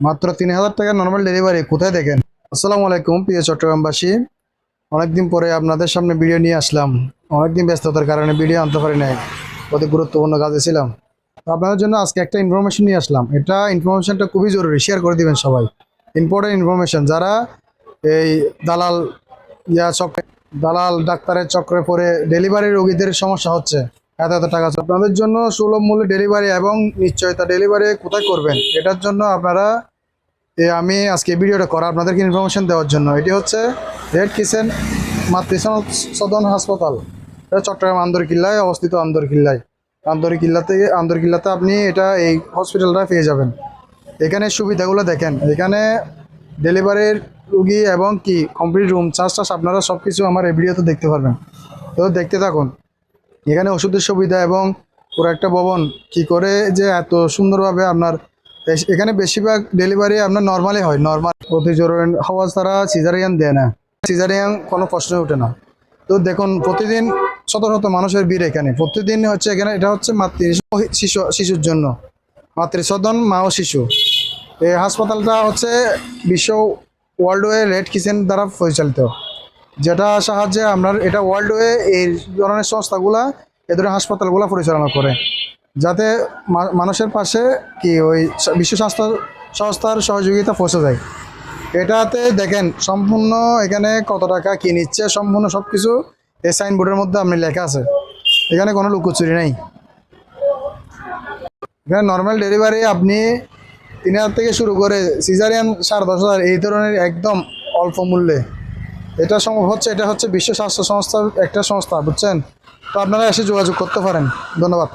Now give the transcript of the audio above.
মাত্র 3000 টাকা normal delivery, কোথায় দেখেন? আসসালামু আলাইকুম প্রিয় চট্টগ্রামবাসী, অনেকদিন পরে আপনাদের সামনে ভিডিও নিয়ে আসলাম। অনেকদিন ব্যস্ততার কারণে ভিডিও আনতে পারি নাই, অতি গুরুত্বপূর্ণ কাজে ছিলাম। তো আপনাদের জন্য আজকে একটা ইনফরমেশন নিয়ে আসলাম। এটা ইনফরমেশনটা খুবই জরুরি, শেয়ার করে দিবেন সবাই। Important information. যারা এই দালাল চক্রে, দালাল ডাক্তারের চক্রে পড়ে ডেলিভারি রোগীদের সমস্যা হচ্ছে, এত টাকা আপনাদের জন্য সুলভ মূল্যে ডেলিভারি এবং নিশ্চয়তা ডেলিভারি কোথায় করবেন, এটার জন্য আপনারা আমি আজকে ভিডিওটা করা আপনাদেরকে ইনফরমেশন দেওয়ার জন্য। এটি হচ্ছে রেড কিচেন মাতৃ সদন হাসপাতাল। এটা চট্টগ্রাম আন্দরকিল্লায় অবস্থিত। আন্দরকিল্লাতে আপনি এই হসপিটালটা পেয়ে যাবেন। এখানে সুবিধাগুলো দেখেন। এখানে ডেলিভারির রুগী এবং কমপ্লিট রুম চার্জ আপনারা সব কিছু আমার এই ভিডিওতে দেখতে পারবেন। তো দেখতে থাকুন। এখানে ওষুধের সুবিধা এবং পুরো একটা ভবন করে যে এত সুন্দরভাবে আপনার এখানে বেশিরভাগ ডেলিভারি আপনার নর্মালি হয়। নর্মাল অতি জরুরি হওয়া ছাড়া সিজারিয়ান দেয় না। সিজারিয়ান কোনো প্রশ্নই ওঠে না। তো দেখুন, প্রতিদিন শত শত মানুষের ভিড় এখানে। প্রতিদিন হচ্ছে এখানে, এটা হচ্ছে শিশুর জন্য মাতৃসদন মা ও শিশু। এই হাসপাতালটা হচ্ছে বিশ্ব ওয়ার্ল্ড ওয়ে রেড কিচেন দ্বারা পরিচালিত, যেটা সাহায্যে আপনার এটা ওয়ার্ল্ড ওয়ে এই ধরনের সংস্থাগুলা এ ধরনের হাসপাতালগুলো পরিচালনা করে, যাতে মানুষের পাশে ওই বিশ্ব স্বাস্থ্য সংস্থার সহযোগিতা পৌঁছে যায়। এটাতে দেখেন সম্পূর্ণ এখানে কত টাকা কি নিচ্ছে, সম্পূর্ণ সব কিছু এই সাইনবোর্ডের মধ্যে আপনি লেখা আছে। এখানে কোনো লুকোচুরি নেই। এখানে নর্মাল ডেলিভারি আপনি 3000 থেকে শুরু করে সিজারিয়ান 10,500 এই ধরনের একদম অল্প মূল্যে। এটা হচ্ছে বিশ্ব স্বাস্থ্য সংস্থার একটা সংস্থা, বুঝছেন? তো আপনারা এসে যোগাযোগ করতে পারেন। ধন্যবাদ।